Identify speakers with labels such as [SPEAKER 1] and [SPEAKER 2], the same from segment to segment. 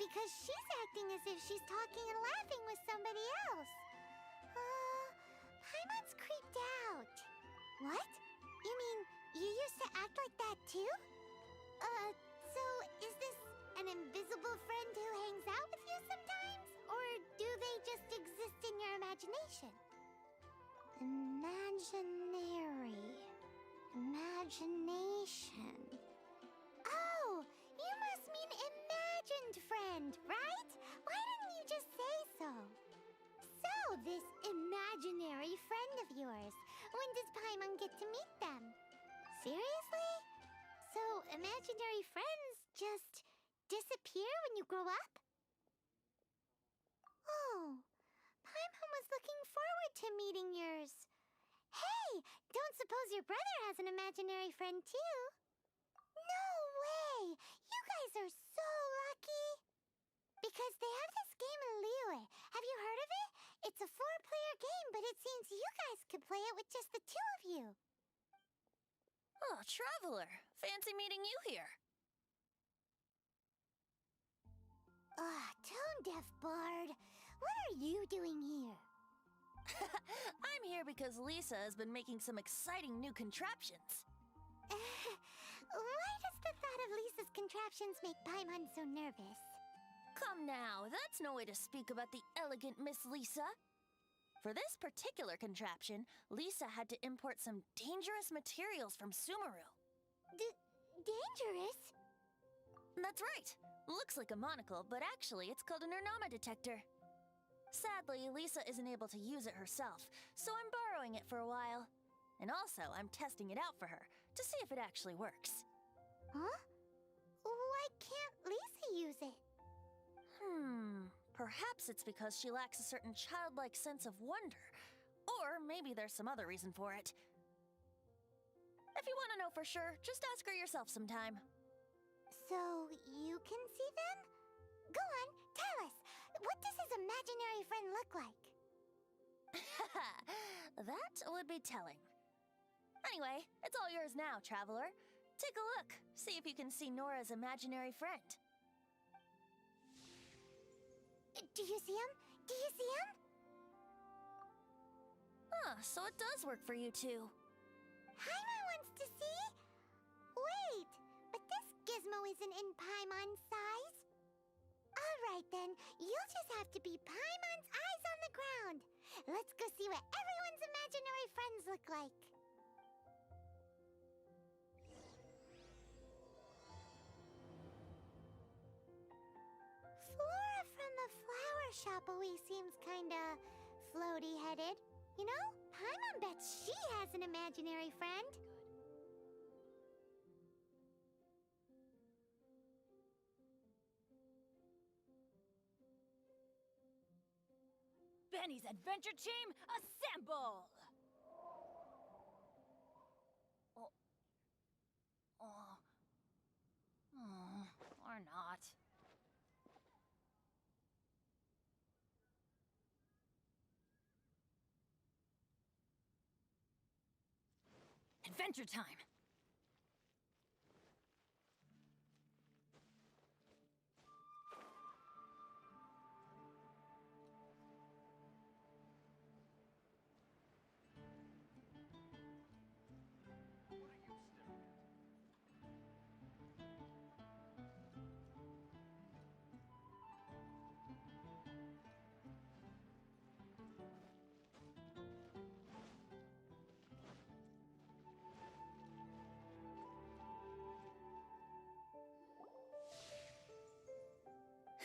[SPEAKER 1] because she's acting as if she's talking and laughing with somebody else. Paimon's creeped out. What? You mean you used to act like that too? So is this an invisible friend who hangs out with you sometimes? Or do they just exist in your imagination? Imagination. Oh, you must mean imagined friend, right? Why didn't you just say so? So, this imaginary friend of yours, when does Paimon get to meet them? Seriously? So, imaginary friends just disappear when you grow up? Oh, Paimon was looking forward to meeting yours. Hey, don't suppose your brother has an imaginary friend too? No way! You guys are so lucky! Because they have this game in Liyue. Have you heard of it? It's a 4-player game, but it seems you guys could play it with just the 2 of you.
[SPEAKER 2] Oh, Traveler. Fancy meeting you here.
[SPEAKER 1] Tone-deaf bard. What are you doing here?
[SPEAKER 2] I'm here because Lisa has been making some exciting new contraptions.
[SPEAKER 1] Why does the thought of Lisa's contraptions make Paimon so nervous?
[SPEAKER 2] Come now, that's no way to speak about the elegant Miss Lisa. For this particular contraption, Lisa had to import some dangerous materials from Sumeru.
[SPEAKER 1] Dangerous?
[SPEAKER 2] That's right. Looks like a monocle, but actually it's called an Ernama detector. Sadly, Lisa isn't able to use it herself, so I'm borrowing it for a while. And also, I'm testing it out for her, to see if it actually works.
[SPEAKER 1] Huh? Why can't Lisa use it?
[SPEAKER 2] Perhaps it's because she lacks a certain childlike sense of wonder. Or maybe there's some other reason for it. If you want to know for sure, just ask her yourself sometime.
[SPEAKER 1] So, you can see them? Go on, tell us. What does his imaginary friend look like?
[SPEAKER 2] That would be telling. Anyway, it's all yours now, Traveler. Take a look. See if you can see Nora's imaginary friend.
[SPEAKER 1] Do you see him? Do you see him?
[SPEAKER 2] So it does work for you two.
[SPEAKER 1] Paimon wants to see? Wait, but this gizmo isn't in Paimon's size. Alright then, you'll just have to be Paimon's eyes on the ground. Let's go see what everyone's imaginary friends look like. Flora from the flower shop always seems kinda floaty-headed. You know, Paimon bets she has an imaginary friend.
[SPEAKER 3] Benny's adventure team, assemble! Or not. Adventure time!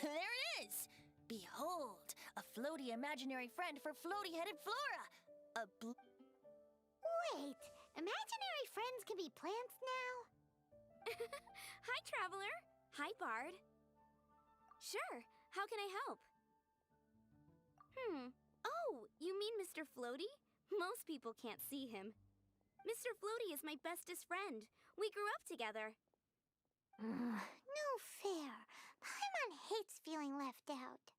[SPEAKER 2] There it is! Behold, a floaty imaginary friend for floaty-headed Flora!
[SPEAKER 1] Wait, imaginary friends can be plants now?
[SPEAKER 4] Hi, Traveler. Hi, Bard. Sure, how can I help? Oh, you mean Mr. Floaty? Most people can't see him. Mr. Floaty is my bestest friend. We grew up together.
[SPEAKER 1] No fair. Paimon hates feeling left out.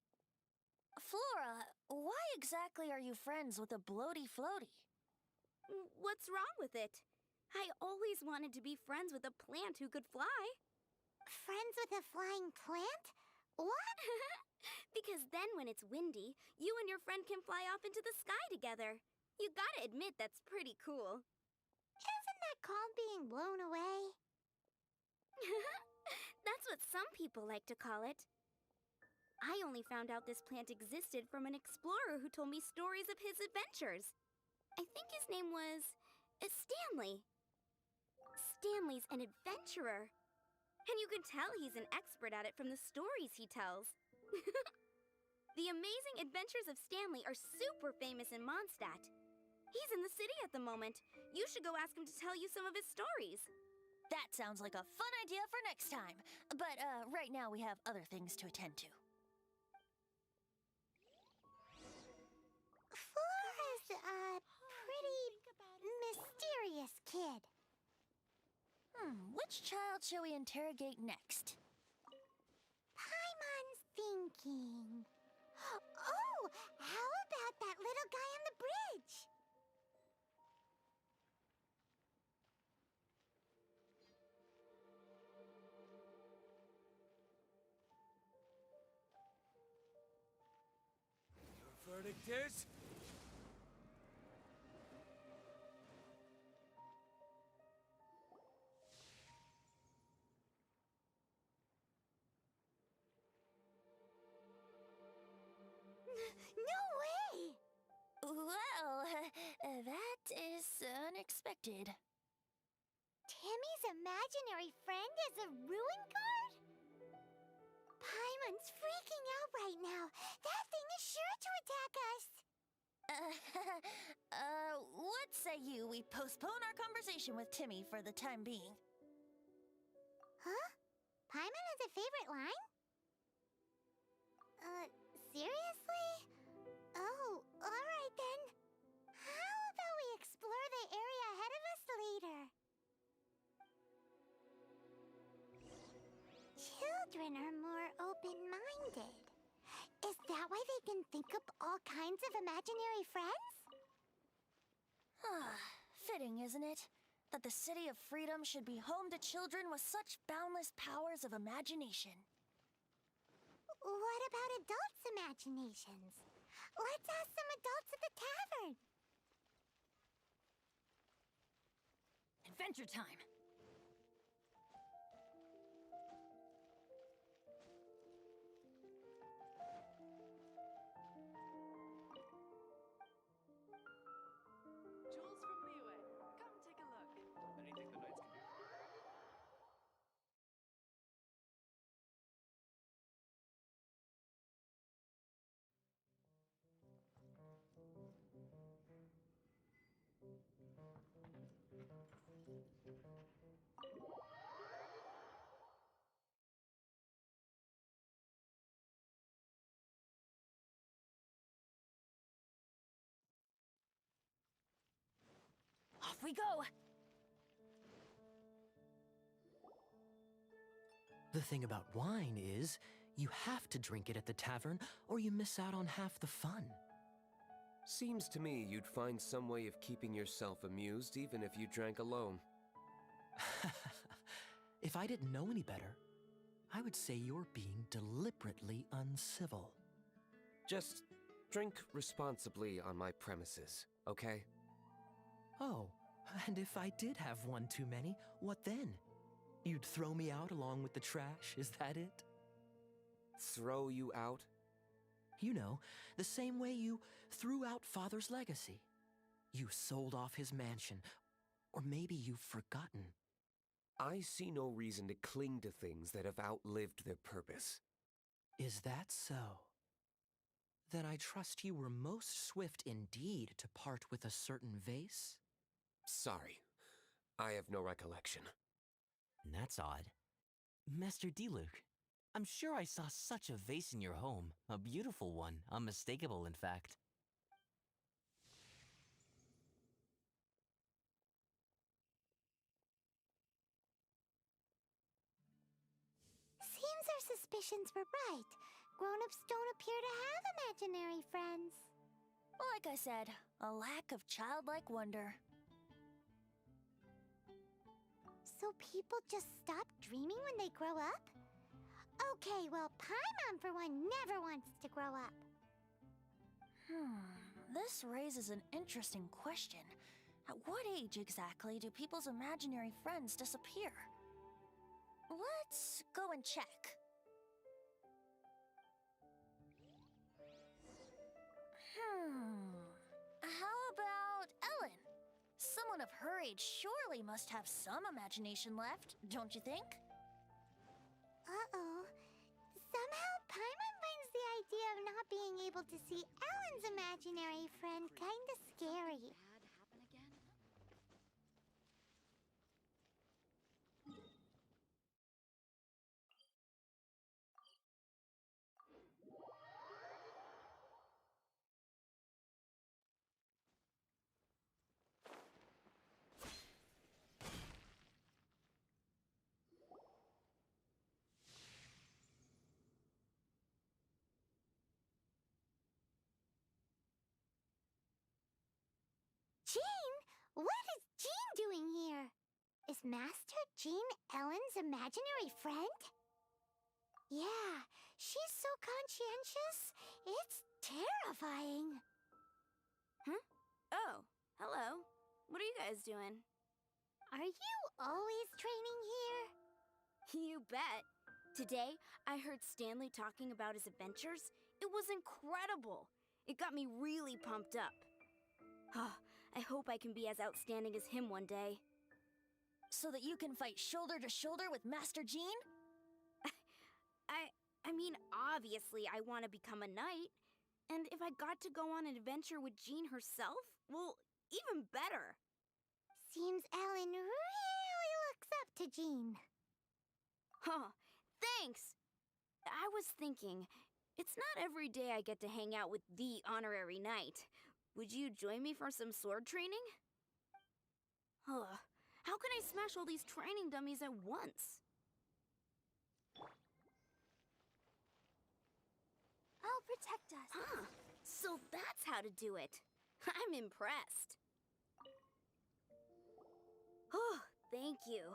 [SPEAKER 2] Flora, why exactly are you friends with a bloaty floaty?
[SPEAKER 4] What's wrong with it? I always wanted to be friends with a plant who could fly.
[SPEAKER 1] Friends with a flying plant? What?
[SPEAKER 4] Then when it's windy, you and your friend can fly off into the sky together. You gotta admit that's pretty cool.
[SPEAKER 1] Isn't that called being blown away?
[SPEAKER 4] That's what some people like to call it. I only found out this plant existed from an explorer who told me stories of his adventures. I think his name was Stanley. Stanley's an adventurer. And you can tell he's an expert at it from the stories he tells. The amazing adventures of Stanley are super famous in Mondstadt. He's in the city at the moment. You should go ask him to tell you some of his stories.
[SPEAKER 2] That sounds like a fun idea for next time. But right now we have other things to attend to.
[SPEAKER 1] Flora's a pretty mysterious kid.
[SPEAKER 2] Which child shall we interrogate next?
[SPEAKER 1] Paimon's thinking. Oh, how about that little guy on the bridge?
[SPEAKER 5] Your verdict is?
[SPEAKER 1] No way!
[SPEAKER 2] Well, that is unexpected.
[SPEAKER 1] Timmy's imaginary friend is a ruin guard? Paimon's freaking out right now. That thing is sure to attack us.
[SPEAKER 2] What say we postpone our conversation with Timmy for the time being?
[SPEAKER 1] Huh? Paimon has a favorite line? Seriously? Oh, alright then. How about we explore the area ahead of us later? Children are more open-minded. Is that why they can think up all kinds of imaginary friends?
[SPEAKER 2] Fitting, isn't it? That the City of Freedom should be home to children with such boundless powers of imagination.
[SPEAKER 1] What about adults' imaginations? Let's ask some adults at the tavern.
[SPEAKER 3] Adventure time!
[SPEAKER 6] Jules from Leeway. Come take a look.
[SPEAKER 5] Anything the knights can do?
[SPEAKER 3] Off we go!
[SPEAKER 7] The thing about wine is, you have to drink it at the tavern, or you miss out on half the fun.
[SPEAKER 5] Seems to me you'd find some way of keeping yourself amused even if you drank alone.
[SPEAKER 7] If I didn't know any better, I would say you're being deliberately uncivil.
[SPEAKER 5] Just drink responsibly on my premises, okay?
[SPEAKER 7] Oh, and if I did have one too many, what then? You'd throw me out along with the trash, is that it?
[SPEAKER 5] Throw you out?
[SPEAKER 7] You know, the same way you threw out Father's legacy. You sold off his mansion, or maybe you've forgotten.
[SPEAKER 5] I see no reason to cling to things that have outlived their purpose.
[SPEAKER 7] Is that so? Then I trust you were most swift indeed to part with a certain vase?
[SPEAKER 5] Sorry, I have no recollection.
[SPEAKER 8] That's odd. Master Diluc, I'm sure I saw such a vase in your home. A beautiful one, unmistakable in fact.
[SPEAKER 1] Seems our suspicions were right. Grown-ups don't appear to have imaginary friends.
[SPEAKER 2] Like I said, a lack of childlike wonder.
[SPEAKER 1] So people just stop dreaming when they grow up? Okay, well, Paimon, for one, never wants to grow up.
[SPEAKER 2] This raises an interesting question. At what age exactly do people's imaginary friends disappear? Let's go and check. How about Ellen? Someone of her age surely must have some imagination left, don't you think?
[SPEAKER 1] Uh-oh. Somehow, Paimon finds the idea of not being able to see Ellen's imaginary friend kinda scary.
[SPEAKER 6] Bad happen again?
[SPEAKER 1] Jean? What is Jean doing here? Is Master Jean Ellen's imaginary friend? Yeah, she's so conscientious. It's terrifying.
[SPEAKER 4] Oh, hello. What are you guys doing?
[SPEAKER 1] Are you always training here?
[SPEAKER 4] You bet. Today, I heard Stanley talking about his adventures. It was incredible. It got me really pumped up. I hope I can be as outstanding as him one day.
[SPEAKER 2] So that you can fight shoulder to shoulder with Master Jean?
[SPEAKER 4] I mean, obviously I want to become a knight. And if I got to go on an adventure with Jean herself, well, even better.
[SPEAKER 1] Seems Ellen really looks up to Jean.
[SPEAKER 4] Huh, thanks! I was thinking, it's not every day I get to hang out with the honorary knight. Would you join me for some sword training? How can I smash all these training dummies at once?
[SPEAKER 1] I'll protect us.
[SPEAKER 4] Huh, so that's how to do it. I'm impressed. Oh, thank you.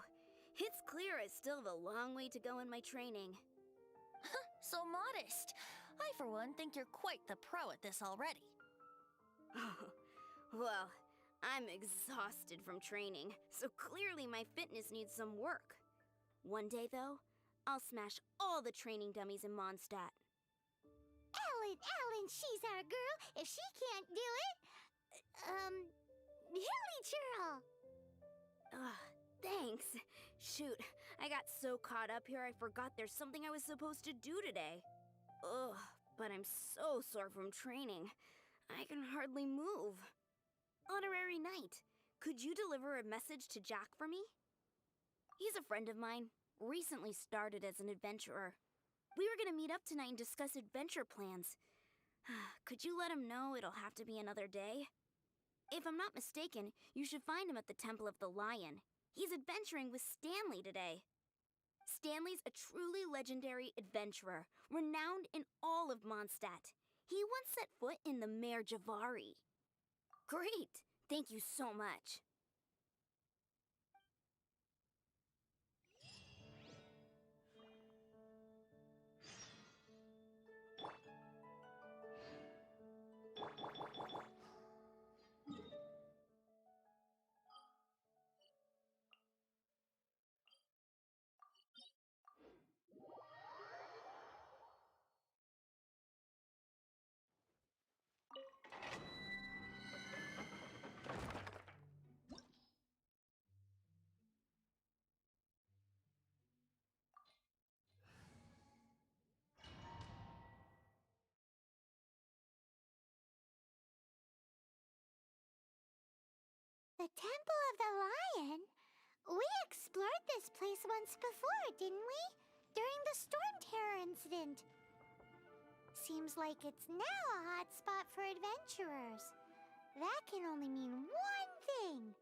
[SPEAKER 4] It's clear I still have a long way to go in my training.
[SPEAKER 2] So modest. I, for one, think you're quite the pro at this already.
[SPEAKER 4] Well, I'm exhausted from training, so clearly my fitness needs some work. One day, though, I'll smash all the training dummies in Mondstadt.
[SPEAKER 1] Ellen, she's our girl. If she can't do it, Hilly Churl.
[SPEAKER 4] Thanks. Shoot, I got so caught up here I forgot there's something I was supposed to do today. But I'm so sore from training. I can hardly move. Honorary Knight, could you deliver a message to Jack for me? He's a friend of mine, recently started as an adventurer. We were gonna meet up tonight and discuss adventure plans. Could you let him know it'll have to be another day? If I'm not mistaken, you should find him at the Temple of the Lion. He's adventuring with Stanley today. Stanley's a truly legendary adventurer, renowned in all of Mondstadt. He once set foot in the Mare Javari. Great! Thank you so much.
[SPEAKER 1] The Temple of the Lion? We explored this place once before, didn't we? During the Storm Terror incident. Seems like it's now a hot spot for adventurers. That can only mean one thing.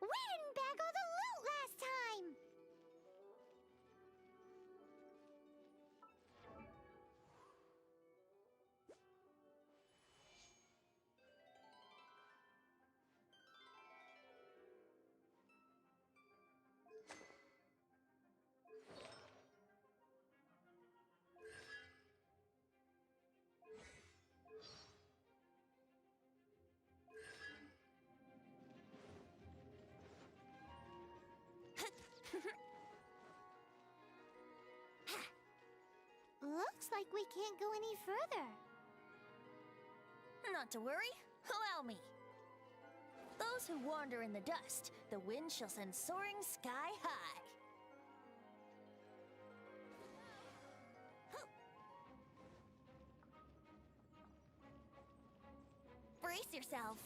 [SPEAKER 1] We didn't bag all the loot last time! Looks like we can't go any further.
[SPEAKER 2] Not to worry. Allow me. Those who wander in the dust, the wind shall send soaring sky high. Brace yourselves.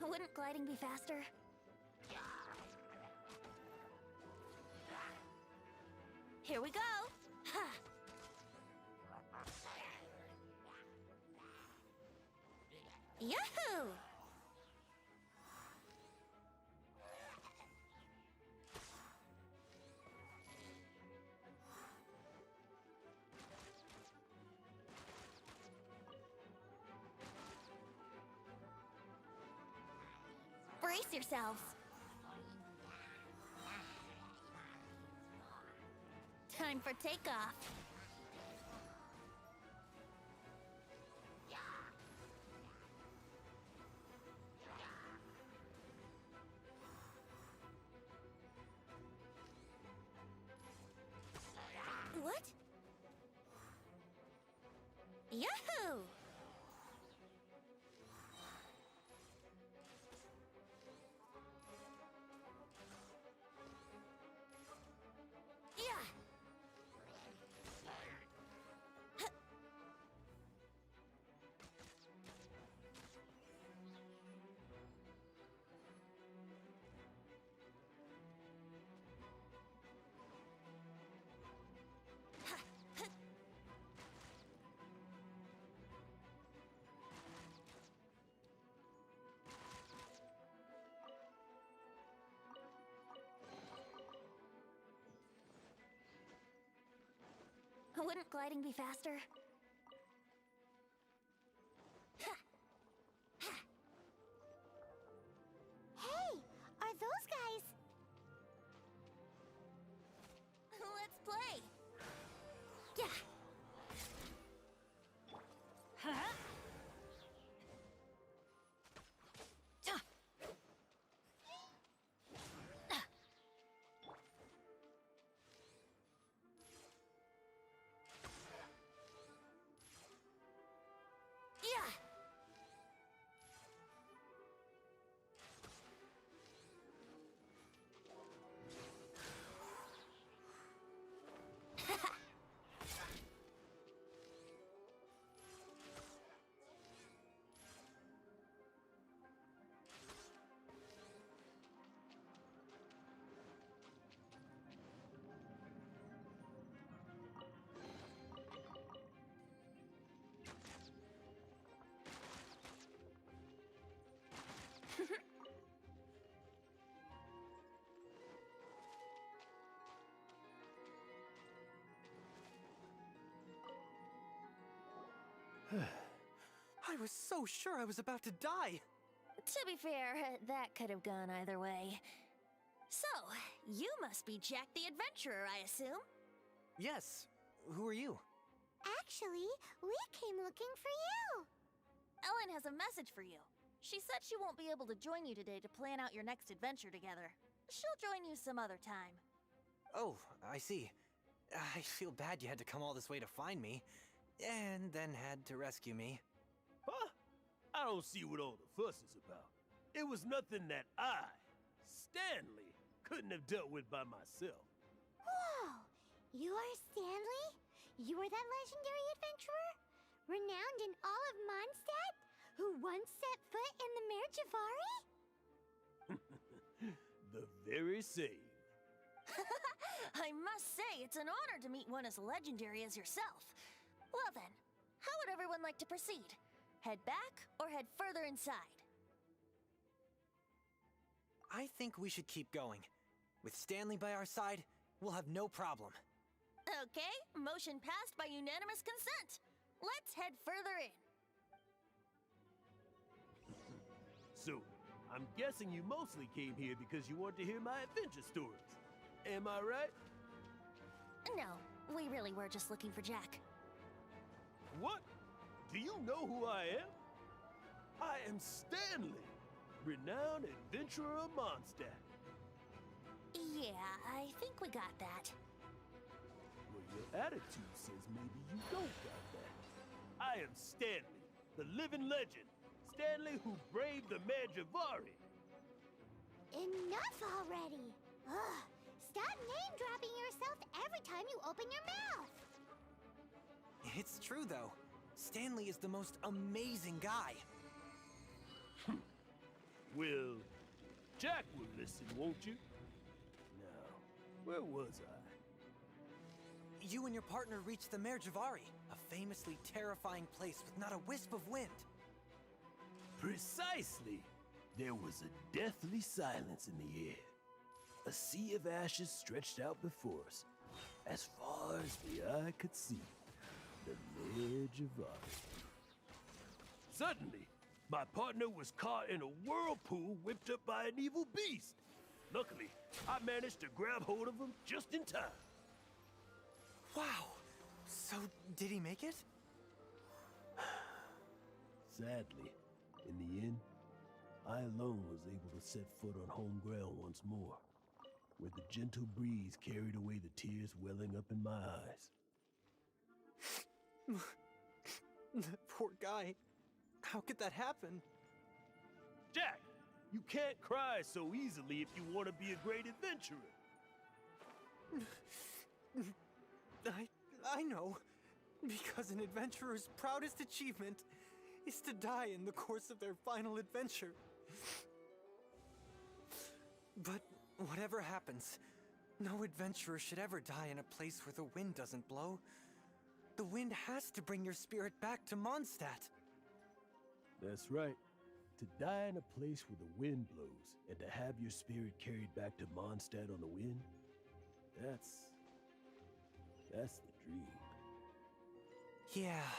[SPEAKER 2] Wouldn't gliding be faster? Here we go! Ha! Yahoo! Brace yourselves. Time for takeoff. What? Yahoo! Yeah! Wouldn't gliding be faster?
[SPEAKER 1] Hey, are those guys?
[SPEAKER 2] Let's play!
[SPEAKER 1] Yeah.
[SPEAKER 3] Huh?
[SPEAKER 2] Yeah!
[SPEAKER 7] I was so sure I was about to die.
[SPEAKER 2] To be fair, that could have gone either way. So, you must be Jack the Adventurer, I assume?
[SPEAKER 7] Yes. Who are you?
[SPEAKER 1] Actually, we came looking for you.
[SPEAKER 2] Ellen has a message for you. She said she won't be able to join you today to plan out your next adventure together. She'll join you some other time.
[SPEAKER 9] Oh, I see. I feel bad you had to come all this way to find me, and then had to rescue me.
[SPEAKER 10] Huh? I don't see what all the fuss is about. It was nothing that I, Stanley, couldn't have dealt with by myself.
[SPEAKER 1] Whoa! You are Stanley? You are that legendary adventurer? Renowned in all of Mondstadt? Who once set foot in the Mare Javari?
[SPEAKER 10] The very same.
[SPEAKER 2] I must say, it's an honor to meet one as legendary as yourself. Well then, how would everyone like to proceed? Head back or head further inside?
[SPEAKER 9] I think we should keep going. With Stanley by our side, We'll have no problem.
[SPEAKER 2] Okay, motion passed by unanimous consent. Let's head further in.
[SPEAKER 10] So, I'm guessing you mostly came here because you want to hear my adventure stories. Am I right?
[SPEAKER 2] No, we really were just looking for Jack.
[SPEAKER 10] What? Do you know who I am? I am Stanley, renowned adventurer of Mondstadt.
[SPEAKER 2] Yeah, I think we got that.
[SPEAKER 10] Well, your attitude says maybe you don't got that. I am Stanley, the living legend. Stanley who braved the Magivari.
[SPEAKER 1] Enough already! Ugh! Stop name-dropping yourself every time you open your mouth!
[SPEAKER 9] It's true, though. Stanley is the most amazing guy.
[SPEAKER 10] Well, Jack will listen, won't you? Now, where was I?
[SPEAKER 9] You and your partner reached the Merjavari, a famously terrifying place with not a wisp of wind.
[SPEAKER 10] Precisely! There was a deathly silence in the air. A sea of ashes stretched out before us, as far as the eye could see. The Merjavari. Suddenly, my partner was caught in a whirlpool whipped up by an evil beast. Luckily, I managed to grab hold of him just in time.
[SPEAKER 9] Wow! So, did he make it?
[SPEAKER 10] Sadly, in the end, I alone was able to set foot on home ground once more, where the gentle breeze carried away the tears welling up in my eyes.
[SPEAKER 9] That poor guy. How could that happen?
[SPEAKER 10] Jack, you can't cry so easily if you want to be a great adventurer.
[SPEAKER 9] I know. Because an adventurer's proudest achievement is to die in the course of their final adventure. But whatever happens, no adventurer should ever die in a place where the wind doesn't blow. The wind has to bring your spirit back to Mondstadt.
[SPEAKER 10] That's right. To die in a place where the wind blows and to have your spirit carried back to Mondstadt on the wind, that's the dream.
[SPEAKER 9] Yeah.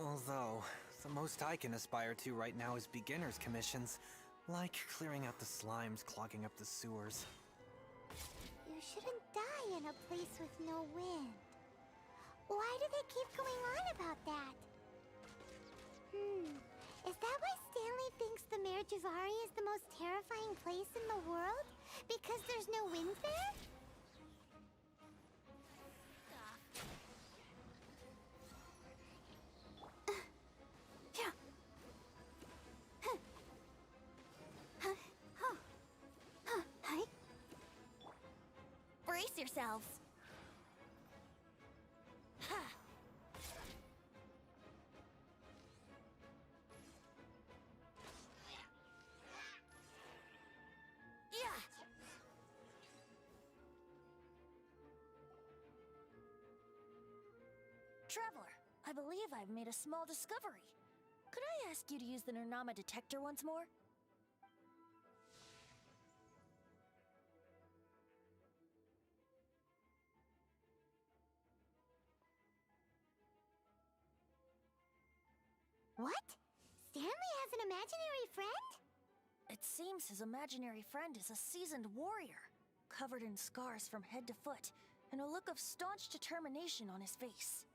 [SPEAKER 9] Although, the most I can aspire to right now is beginner's commissions, like clearing out the slimes clogging up the sewers.
[SPEAKER 1] You shouldn't die in a place with no wind. Why do they keep going on about that? Is that why Stanley thinks the Merjavari is the most terrifying place in the world? Because there's no wind there?
[SPEAKER 2] Brace yourselves. Ha! Yeah! Traveler, I believe I've made a small discovery. Could I ask you to use the Nernama detector once more?
[SPEAKER 1] What? Stanley has an imaginary friend?
[SPEAKER 2] It seems his imaginary friend is a seasoned warrior, covered in scars from head to foot, and a look of staunch determination on his face.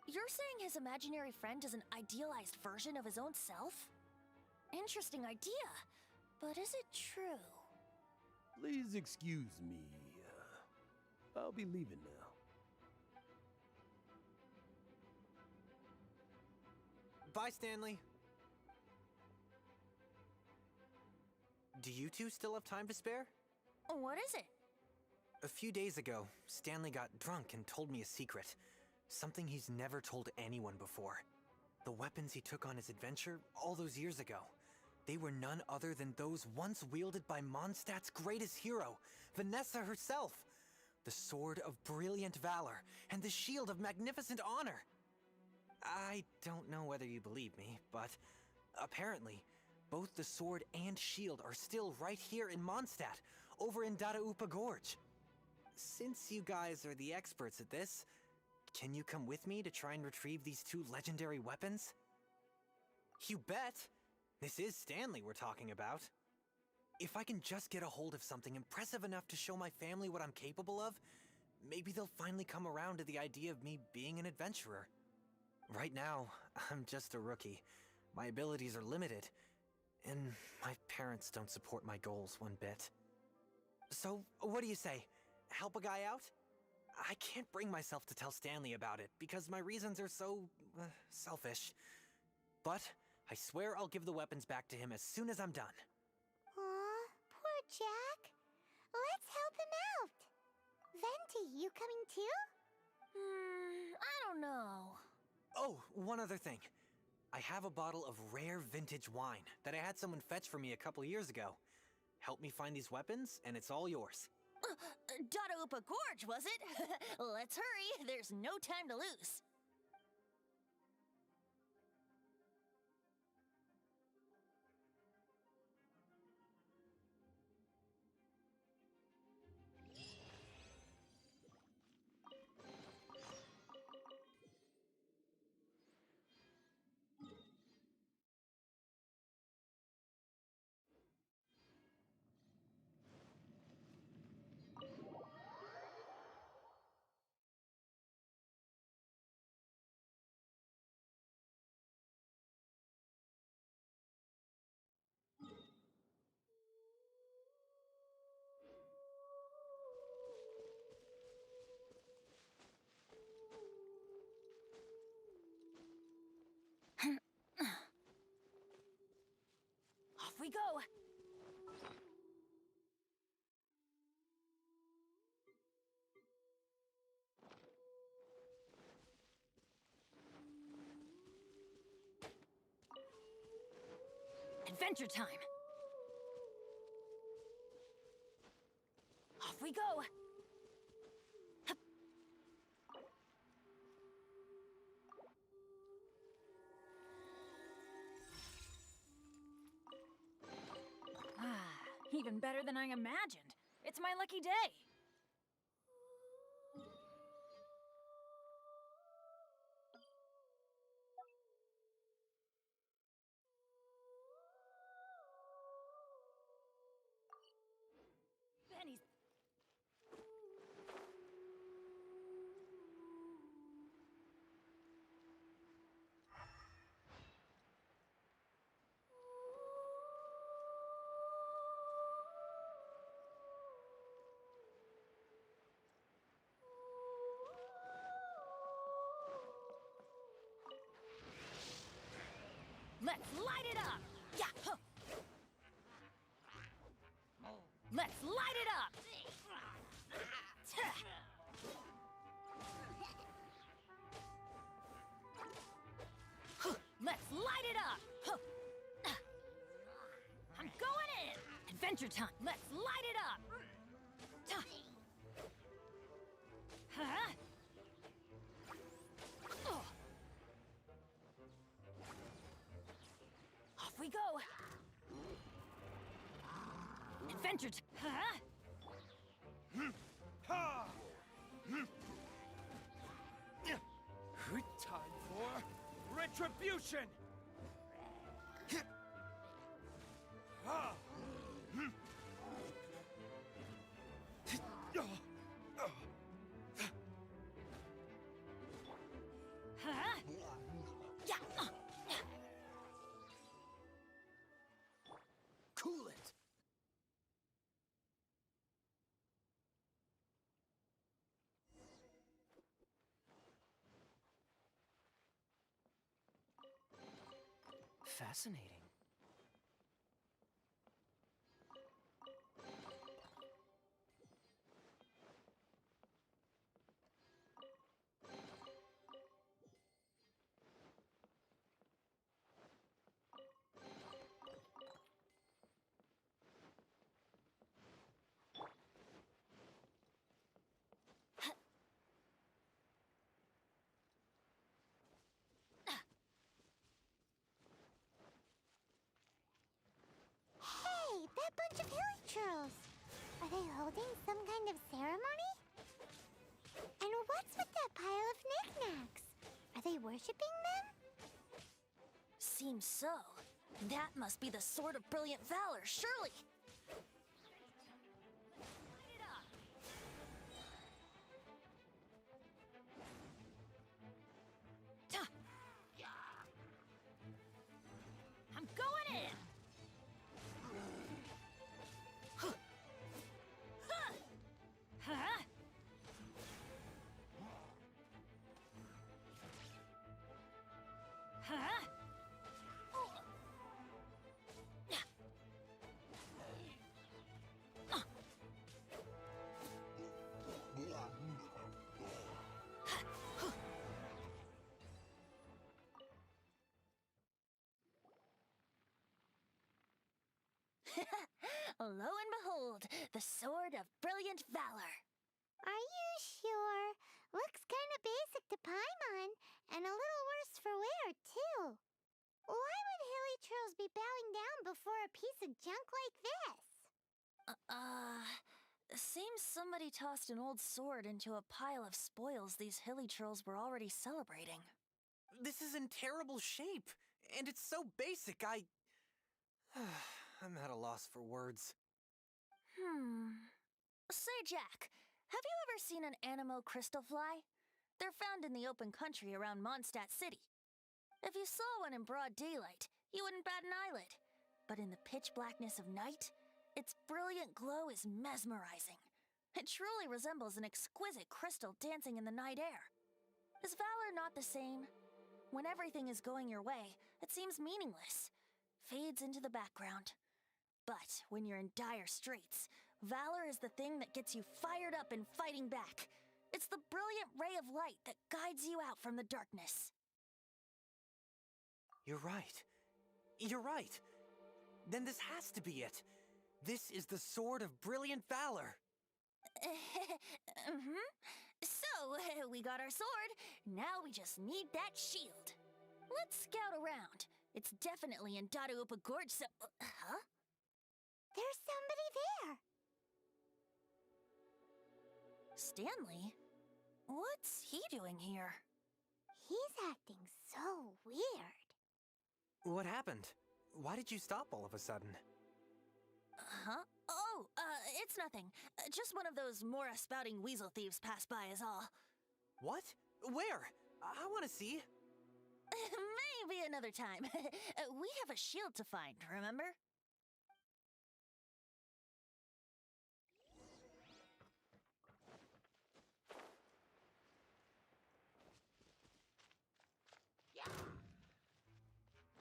[SPEAKER 2] You're saying his imaginary friend is an idealized version of his own self? Interesting idea, but is it true?
[SPEAKER 10] Please excuse me. I'll be leaving now.
[SPEAKER 9] Bye, Stanley. Do you two still have time to spare?
[SPEAKER 2] What is it?
[SPEAKER 9] A few days ago, Stanley got drunk and told me a secret. Something he's never told anyone before. The weapons he took on his adventure all those years ago. They were none other than those once wielded by Mondstadt's greatest hero, Vanessa herself. The sword of brilliant valor and the shield of magnificent honor. I don't know whether you believe me, but apparently, both the sword and shield are still right here in Mondstadt, over in Dadaupa Gorge. Since you guys are the experts at this, can you come with me to try and retrieve these two legendary weapons? You bet! This is Stanley we're talking about. If I can just get a hold of something impressive enough to show my family what I'm capable of, maybe they'll finally come around to the idea of me being an adventurer. Right now, I'm just a rookie. My abilities are limited, and my parents don't support my goals one bit. So, what do you say? Help a guy out? I can't bring myself to tell Stanley about it, because my reasons are so, selfish. But I swear I'll give the weapons back to him as soon as I'm done.
[SPEAKER 1] Aw, poor Jack. Let's help him out. Venti, you coming too?
[SPEAKER 2] I don't know.
[SPEAKER 9] Oh, one other thing. I have a bottle of rare vintage wine that I had someone fetch for me a couple years ago. Help me find these weapons, and it's all yours.
[SPEAKER 2] Dadaupa Gorge, was it? Let's hurry. There's no time to lose.
[SPEAKER 3] Off we go! Adventure time! Off we go! Hup. Even better than I imagined. It's my lucky day. Benny's... Let's light it up! Yeah! Huh. Let's light it up! Tuh. Huh. Let's light it up! Huh. I'm going in! Adventure time! Let's light it up! Tuh. Huh? Oh. Off we go! Adventure time! Huh?
[SPEAKER 10] Time for retribution!
[SPEAKER 2] Huh? Yeah!
[SPEAKER 10] Cool it!
[SPEAKER 7] Fascinating.
[SPEAKER 1] Hey, that bunch of hilly churls. Are they holding some kind of ceremony?
[SPEAKER 2] seems so. That must be the Sword of Brilliant Valor, surely!
[SPEAKER 3] Light it up! Ta! I'm going in! Huh! Huh? Huh?
[SPEAKER 2] Lo and behold, the Sword of Brilliant Valor.
[SPEAKER 1] Are you sure? Looks kinda basic to Paimon, and a little worse for wear, too. Why would hilly trolls be bowing down before a piece of junk like this?
[SPEAKER 2] Seems somebody tossed an old sword into a pile of spoils these hilly trolls were already celebrating.
[SPEAKER 9] This is in terrible shape, and it's so basic, I'm at a loss for words.
[SPEAKER 2] Say, Jack, have you ever seen an Animo crystal fly? They're found in the open country around Mondstadt City. If you saw one in broad daylight, you wouldn't bat an eyelid. But in the pitch blackness of night, its brilliant glow is mesmerizing. It truly resembles an exquisite crystal dancing in the night air. Is valor not the same? When everything is going your way, it seems meaningless, fades into the background. But when you're in dire straits, valor is the thing that gets you fired up and fighting back. It's the brilliant ray of light that guides you out from the darkness.
[SPEAKER 9] You're right. You're right. Then this has to be it. This is the Sword of Brilliant Valor.
[SPEAKER 2] So, we got our sword. Now we just need that shield. Let's scout around. It's definitely in Dadaupa Gorge, so... Huh?
[SPEAKER 1] There's somebody there.
[SPEAKER 2] Stanley? What's he doing here?
[SPEAKER 1] He's acting so weird.
[SPEAKER 9] What happened? Why did you stop all of a sudden?
[SPEAKER 2] Huh? Oh, it's nothing. Just one of those Mora-spouting weasel thieves passed by is all.
[SPEAKER 9] What? Where? I want to see.
[SPEAKER 2] Maybe another time. We have a shield to find, remember?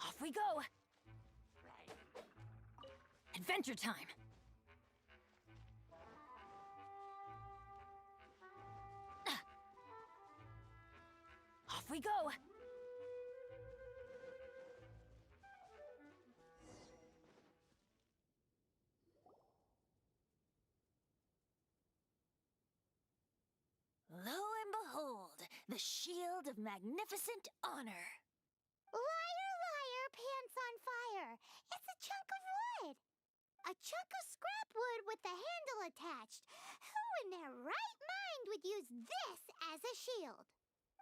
[SPEAKER 3] Off we go! Adventure time! Off we go!
[SPEAKER 2] Lo and behold, the shield of magnificent honor.
[SPEAKER 1] Liar, liar, pants on fire. It's a chunk of wood. A chunk of scrap wood with the handle attached. Who in their right mind would use this as a shield?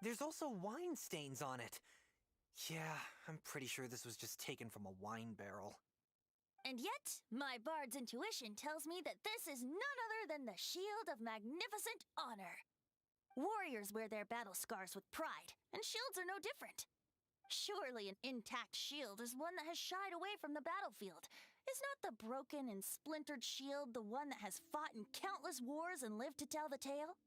[SPEAKER 9] There's also wine stains on it. Yeah, I'm pretty sure this was just taken from a wine barrel.
[SPEAKER 2] And yet, my bard's intuition tells me that this is none other than the shield of magnificent honor. Warriors wear their battle scars with pride, and shields are no different. Surely an intact shield is one that has shied away from the battlefield. Is not the broken and splintered shield the one that has fought in countless wars and lived to tell the tale?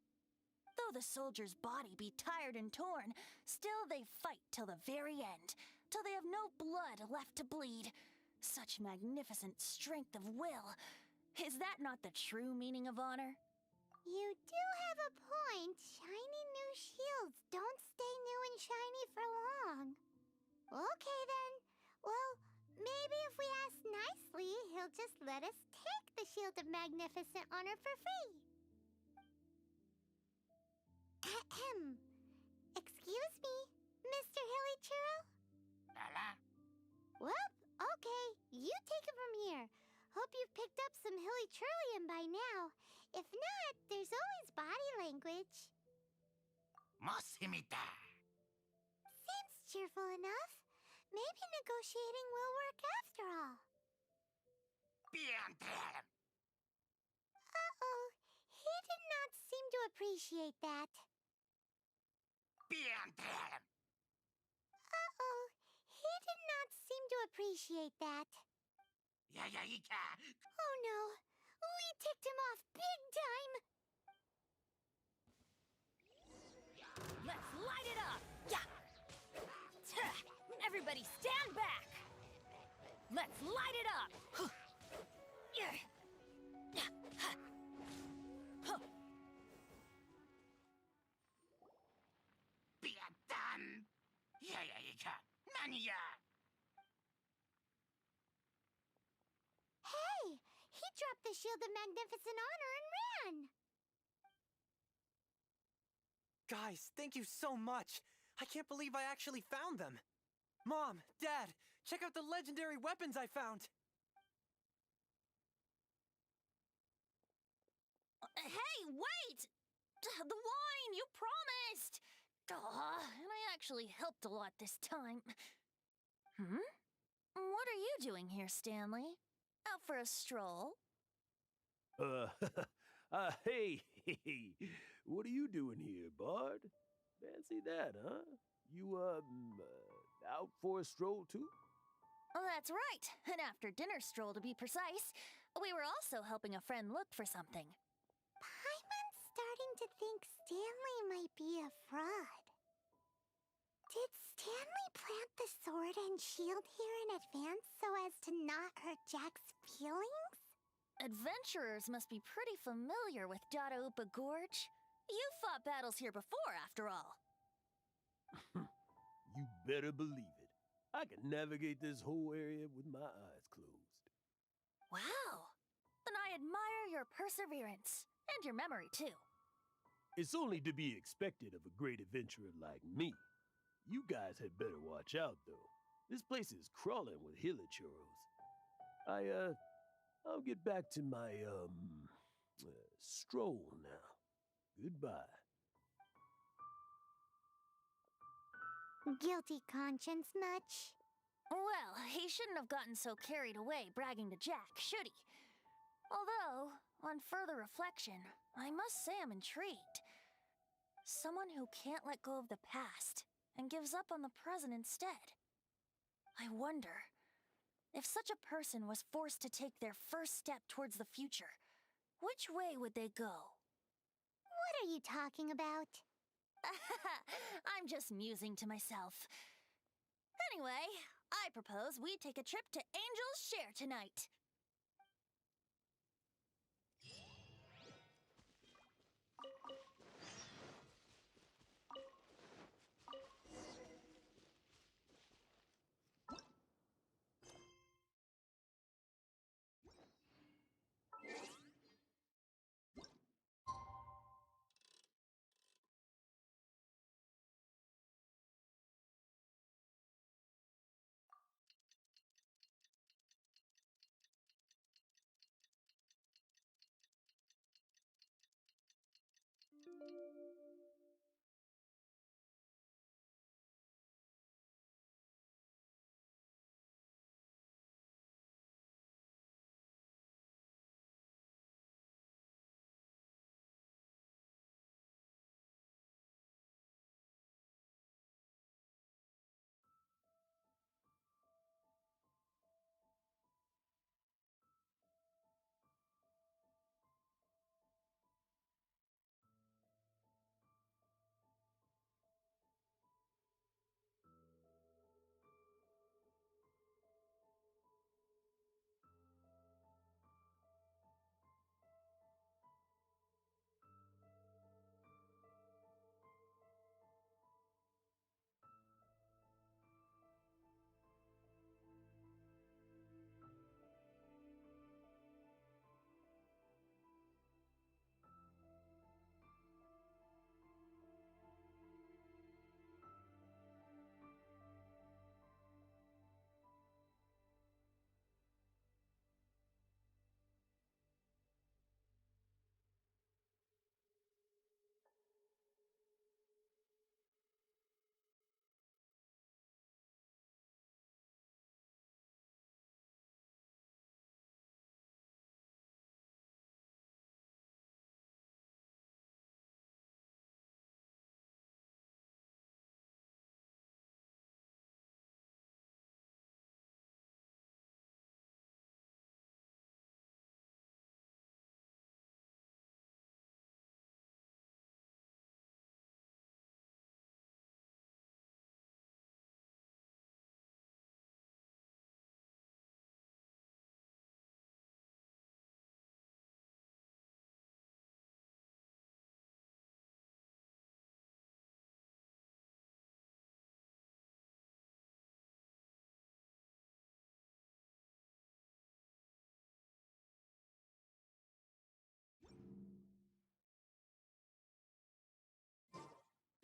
[SPEAKER 2] Though the soldier's body be tired and torn, still they fight till the very end, till they have no blood left to bleed. Such magnificent strength of will. Is that not the true meaning of honor?
[SPEAKER 1] You do have a point. Shiny new shields don't stay new and shiny for long. Okay then. Well, maybe if we ask nicely, he'll just let us take the Shield of Magnificent Honor for free. Ahem. Excuse me, Mr. Hilly Churro? Well, okay. You take it from here. Hope you've picked up some Hilly Churlian by now. If not, there's always body language.
[SPEAKER 11] Mosimita.
[SPEAKER 1] Seems cheerful enough. Maybe negotiating will work after all. Uh-oh. He did not seem to appreciate that. Uh-oh. He did not seem to appreciate that. Oh no. We ticked him off big time.
[SPEAKER 3] Let's light it up! Yeah! Everybody stand back! Let's light it up! Yeah.
[SPEAKER 1] Hey, he dropped the Shield of Magnificent Honor and ran.
[SPEAKER 9] Guys, thank you so much! I can't believe I actually found them! Mom, Dad, check out the legendary weapons I found!
[SPEAKER 2] Hey, wait! The wine, you promised! And I actually helped a lot this time. What are you doing here, Stanley? Out for a stroll?
[SPEAKER 10] Hey, what are you doing here, Bard? Fancy that, huh? You, out for a stroll too?
[SPEAKER 2] That's right, an after-dinner stroll to be precise. We were also helping a friend look for something.
[SPEAKER 1] Paimon's starting to think Stanley might be a fraud. Did Stanley plant the sword and shield here in advance so as to not hurt Jack's feelings?
[SPEAKER 2] Adventurers must be pretty familiar with Dadaupa Gorge. You fought battles here before, after all.
[SPEAKER 10] You better believe it. I can navigate this whole area with my eyes closed.
[SPEAKER 2] Wow. Then I admire your perseverance. And your memory, too.
[SPEAKER 10] It's only to be expected of a great adventurer like me. You guys had better watch out, though. This place is crawling with hilichurros. I'll get back to my, stroll now. Goodbye.
[SPEAKER 1] Guilty conscience much?
[SPEAKER 2] Well, he shouldn't have gotten so carried away bragging to Jack, should he? Although, on further reflection, I must say I'm intrigued. Someone who can't let go of the past and gives up on the present instead. I wonder, if such a person was forced to take their first step towards the future, which way would they go?
[SPEAKER 1] What are you talking about?
[SPEAKER 2] I'm just musing to myself. Anyway, I propose we take a trip to Angel's Share tonight.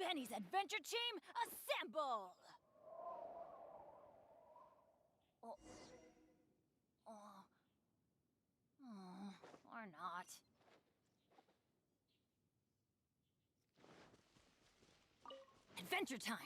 [SPEAKER 3] Benny's adventure team, assemble! Oh. Or not. Adventure time!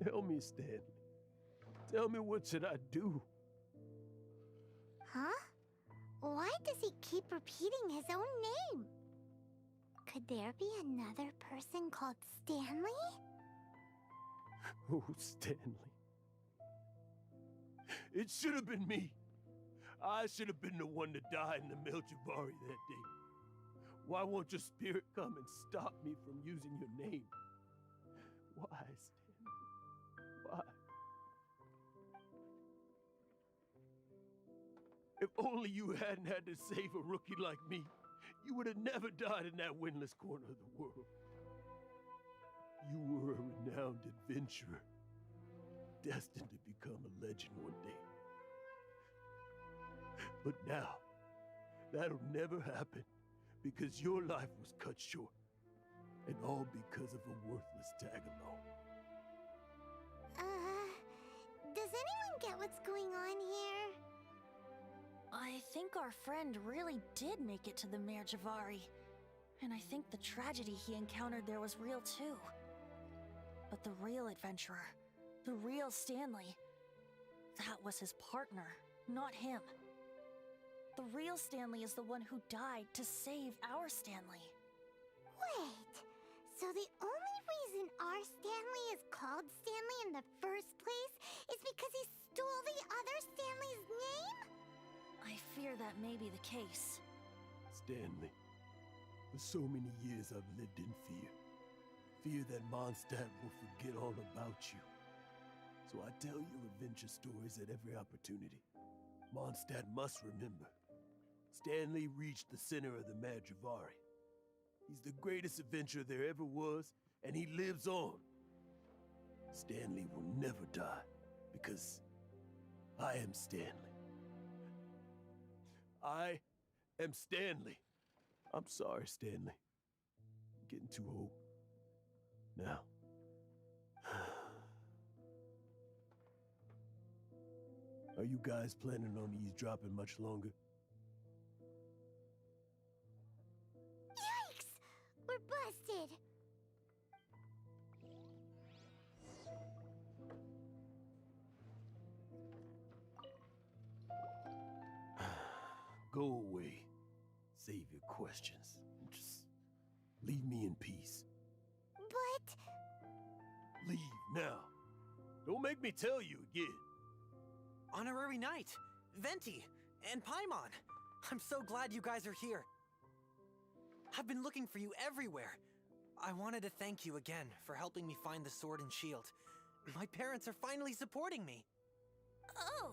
[SPEAKER 10] Tell me, Stanley. Tell me, what should I do?
[SPEAKER 1] Huh? Why does he keep repeating his own name? Could there be another person called Stanley?
[SPEAKER 10] Oh, Stanley. It should have been me. I should have been the one to die in the Melchivari that day. Why won't your spirit come and stop me from using your name? Why, Stanley? Why? If only you hadn't had to save a rookie like me, you would have never died in that windless corner of the world. You were a renowned adventurer, destined to become a legend one day. But now, that'll never happen because your life was cut short, and all because of a worthless tag-along.
[SPEAKER 1] Does anyone get what's going on here?
[SPEAKER 2] I think our friend really did make it to the Merjavari. And I think the tragedy he encountered there was real too. But the real adventurer, the real Stanley, that was his partner, not him. The real Stanley is the one who died to save our Stanley.
[SPEAKER 1] Wait, so the only reason our Stanley is called Stanley in the first place is because he stole the other Stanley's name?
[SPEAKER 2] I fear that may be the case.
[SPEAKER 10] Stanley, for so many years I've lived in fear. Fear that Mondstadt will forget all about you. So I tell your adventure stories at every opportunity. Mondstadt must remember. Stanley reached the center of the Madrivari. He's the greatest adventurer there ever was, and he lives on. Stanley will never die, because I am Stanley. I am Stanley. I'm sorry, Stanley. I'm getting too old. Now. Are you guys planning on eavesdropping much longer?
[SPEAKER 1] Yikes! We're busted!
[SPEAKER 10] Go away. Save your questions. Just leave me in peace.
[SPEAKER 1] But...
[SPEAKER 10] Leave now. Don't make me tell you again.
[SPEAKER 9] Honorary Knight, Venti, and Paimon. I'm so glad you guys are here. I've been looking for you everywhere. I wanted to thank you again for helping me find the sword and shield. My parents are finally supporting me.
[SPEAKER 2] Oh,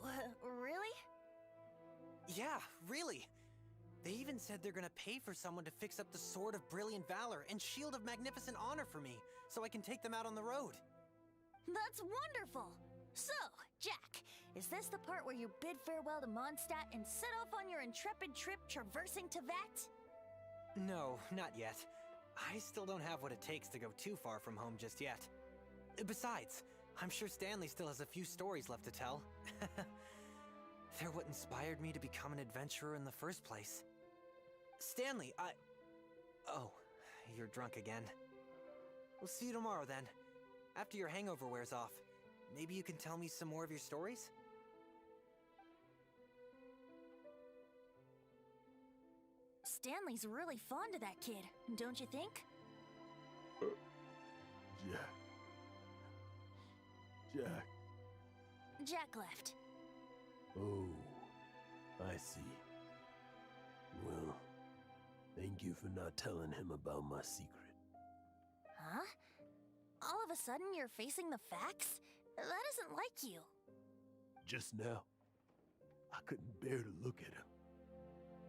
[SPEAKER 2] really?
[SPEAKER 9] Yeah, really. They even said they're gonna pay for someone to fix up the Sword of Brilliant Valor and Shield of Magnificent Honor for me, so I can take them out on the road.
[SPEAKER 2] That's wonderful! So, Jack, is this the part where you bid farewell to Mondstadt and set off on your intrepid trip traversing Teyvat?
[SPEAKER 9] No, not yet. I still don't have what it takes to go too far from home just yet. Besides, I'm sure Stanley still has a few stories left to tell. They're what inspired me to become an adventurer in the first place. Stanley, Oh, you're drunk again. We'll see you tomorrow then. After your hangover wears off, maybe you can tell me some more of your stories?
[SPEAKER 2] Stanley's really fond of that kid, don't you think?
[SPEAKER 10] Yeah. Jack.
[SPEAKER 2] Jack left.
[SPEAKER 10] Oh, I see. Well, thank you for not telling him about my secret.
[SPEAKER 2] Huh? All of a sudden you're facing the facts? That isn't like you.
[SPEAKER 10] Just now, I couldn't bear to look at him.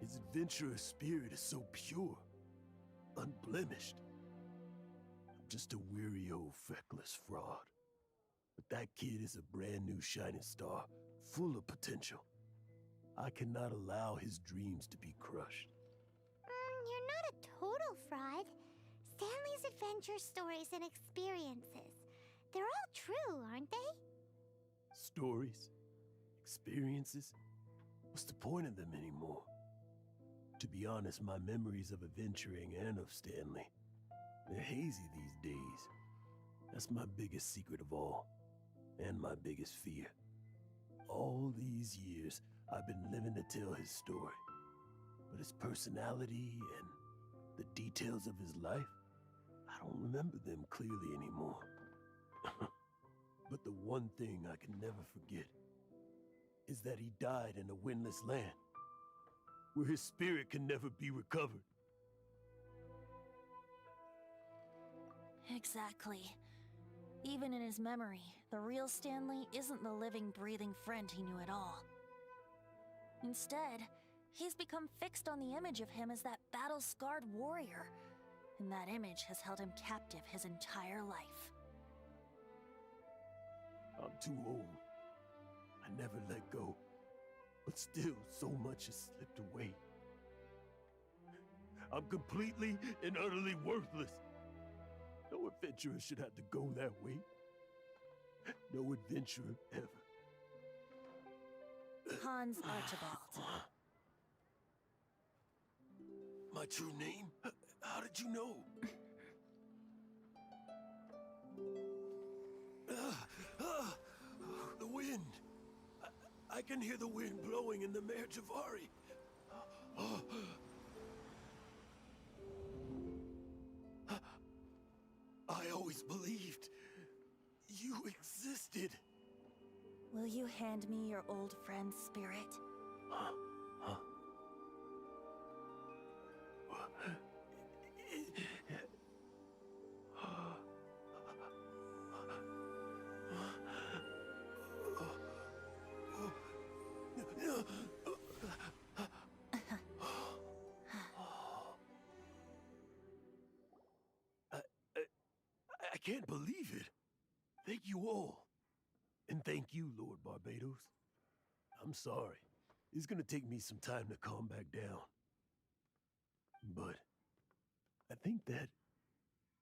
[SPEAKER 10] His adventurous spirit is so pure, unblemished. I'm just a weary old feckless fraud. But that kid is a brand new shining star, full of potential. I cannot allow his dreams to be crushed.
[SPEAKER 1] You're not a total fraud. Stanley's adventure stories and experiences. They're all true, aren't they?
[SPEAKER 10] Stories? Experiences? What's the point of them anymore? To be honest, my memories of adventuring and of Stanley, they're hazy these days. That's my biggest secret of all, and my biggest fear. All these years, I've been living to tell his story. But his personality and the details of his life, I don't remember them clearly anymore. But the one thing I can never forget is that he died in a windless land, where his spirit can never be recovered.
[SPEAKER 2] Exactly. Even in his memory, the real Stanley isn't the living, breathing friend he knew at all. Instead, he's become fixed on the image of him as that battle-scarred warrior, and that image has held him captive his entire life.
[SPEAKER 10] I'm too old. I never let go. But still, so much has slipped away. I'm completely and utterly worthless. No adventurer should have to go that way. No adventurer ever.
[SPEAKER 2] Hans Archibald.
[SPEAKER 10] My true name? How did you know? The wind. I can hear the wind blowing in the Mare Javari. I always believed you existed.
[SPEAKER 2] Will you hand me your old friend's spirit?
[SPEAKER 10] Huh? I can't believe it. Thank you all. And thank you, Lord Barbados. I'm sorry. It's gonna take me some time to calm back down. But I think that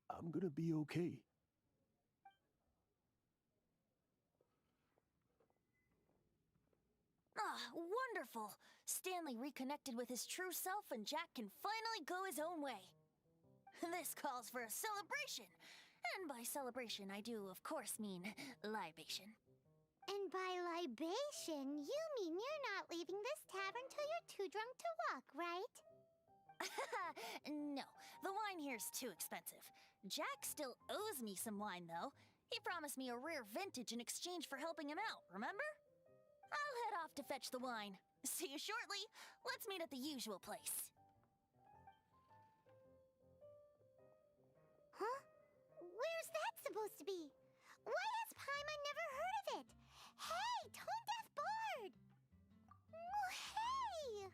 [SPEAKER 10] I'm gonna be okay.
[SPEAKER 2] Ah, wonderful! Stanley reconnected with his true self and Jack can finally go his own way. This calls for a celebration. And by celebration, I do, of course, mean libation.
[SPEAKER 1] And by libation, you mean you're not leaving this tavern till you're too drunk to walk, right?
[SPEAKER 2] No, the wine here's too expensive. Jack still owes me some wine, though. He promised me a rare vintage in exchange for helping him out, remember? I'll head off to fetch the wine. See you shortly. Let's meet at the usual place.
[SPEAKER 1] Huh? Where's that supposed to be? Why has Paimon never heard of it? Hey, Tone Deaf Bard! Oh, hey!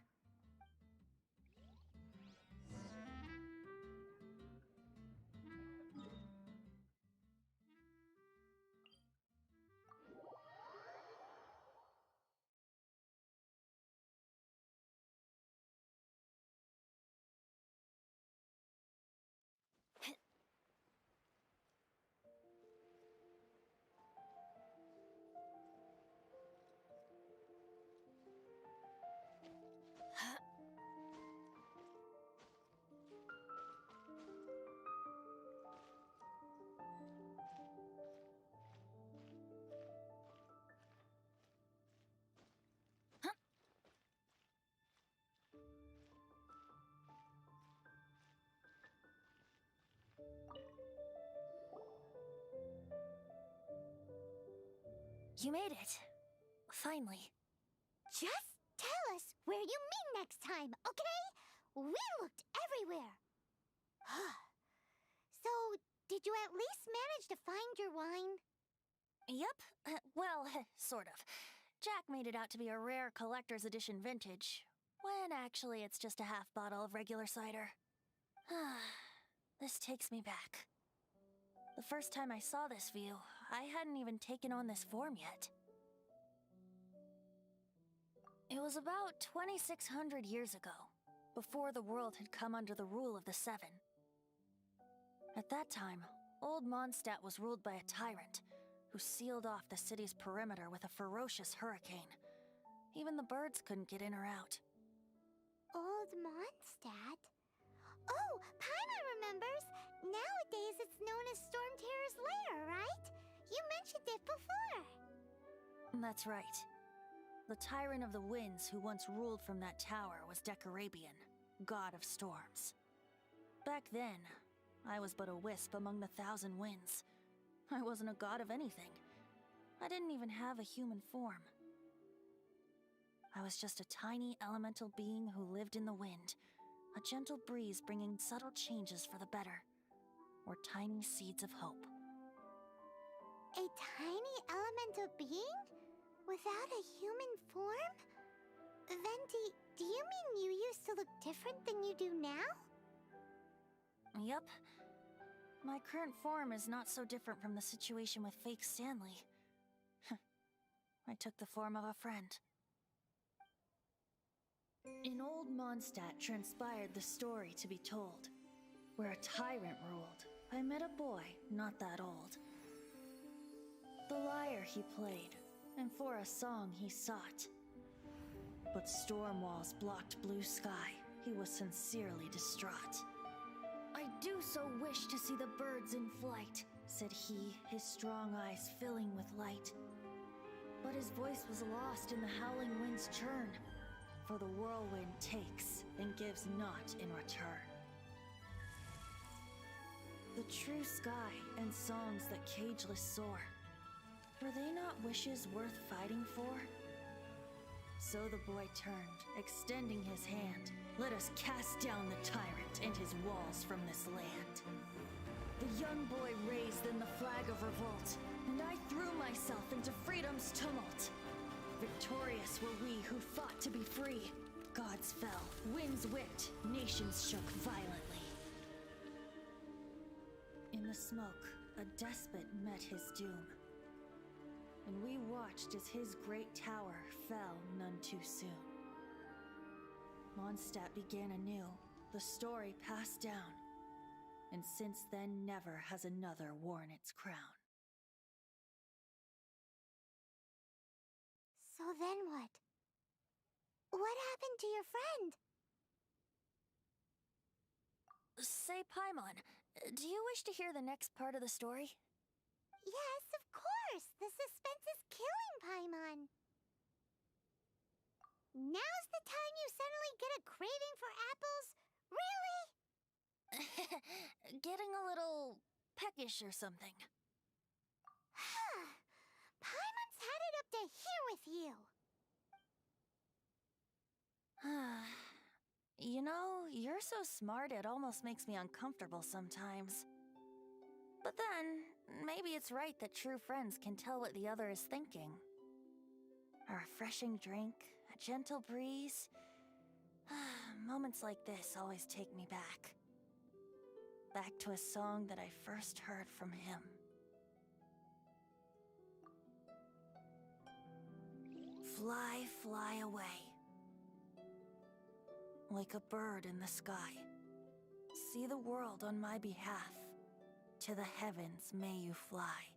[SPEAKER 2] You made it. Finally.
[SPEAKER 1] Just tell us where you meet next time, okay? We looked everywhere. So, did you at least manage to find your wine?
[SPEAKER 2] Yep. Well, sort of. Jack made it out to be a rare collector's edition vintage, when actually it's just a half bottle of regular cider. This takes me back. The first time I saw this view, I hadn't even taken on this form yet. It was about 2,600 years ago, before the world had come under the rule of the Seven. At that time, old Mondstadt was ruled by a tyrant who sealed off the city's perimeter with a ferocious hurricane. Even the birds couldn't get in or out.
[SPEAKER 1] Old Mondstadt? Oh, Paimon remembers! Nowadays it's known as Storm Terror's lair, right? You mentioned it before.
[SPEAKER 2] That's right. The Tyrant of the Winds who once ruled from that tower was Decarabian, god of storms. Back then, I was but a wisp among the thousand winds. I wasn't a god of anything. I didn't even have a human form. I was just a tiny elemental being who lived in the wind, a gentle breeze bringing subtle changes for the better, or tiny seeds of hope.
[SPEAKER 1] A tiny elemental being? Without a human form? Venti, do you mean you used to look different than you do now?
[SPEAKER 2] Yup. My current form is not so different from the situation with fake Stanley. I took the form of a friend. In old Mondstadt transpired the story to be told. Where a tyrant ruled, I met a boy not that old. The lyre he played, and for a song he sought. But storm walls blocked blue sky. He was sincerely distraught. I do so wish to see the birds in flight, said he, his strong eyes filling with light. But his voice was lost in the howling wind's churn, for the whirlwind takes and gives not in return. The true sky and songs that cageless soar, were they not wishes worth fighting for? So the boy turned, extending his hand. Let us cast down the tyrant and his walls from this land. The young boy raised then the flag of revolt, and I threw myself into freedom's tumult. Victorious were we who fought to be free. Gods fell, winds whipped, nations shook violently. In the smoke, a despot met his doom. And we watched as his great tower fell none too soon. Mondstadt began anew, the story passed down, and since then never has another worn its crown.
[SPEAKER 1] So then what? What happened to your friend?
[SPEAKER 2] Say, Paimon, do you wish to hear the next part of the story?
[SPEAKER 1] Yes, of course! The suspense is killing, Paimon! Now's the time you suddenly get a craving for apples? Really?
[SPEAKER 2] Getting a little peckish or something.
[SPEAKER 1] Paimon's had it up to here with you!
[SPEAKER 2] You know, you're so smart it almost makes me uncomfortable sometimes. But then, maybe it's right that true friends can tell what the other is thinking. A refreshing drink, a gentle breeze. Moments like this always take me back. Back to a song that I first heard from him. Fly, fly away. Like a bird in the sky. See the world on my behalf. To the heavens may you fly.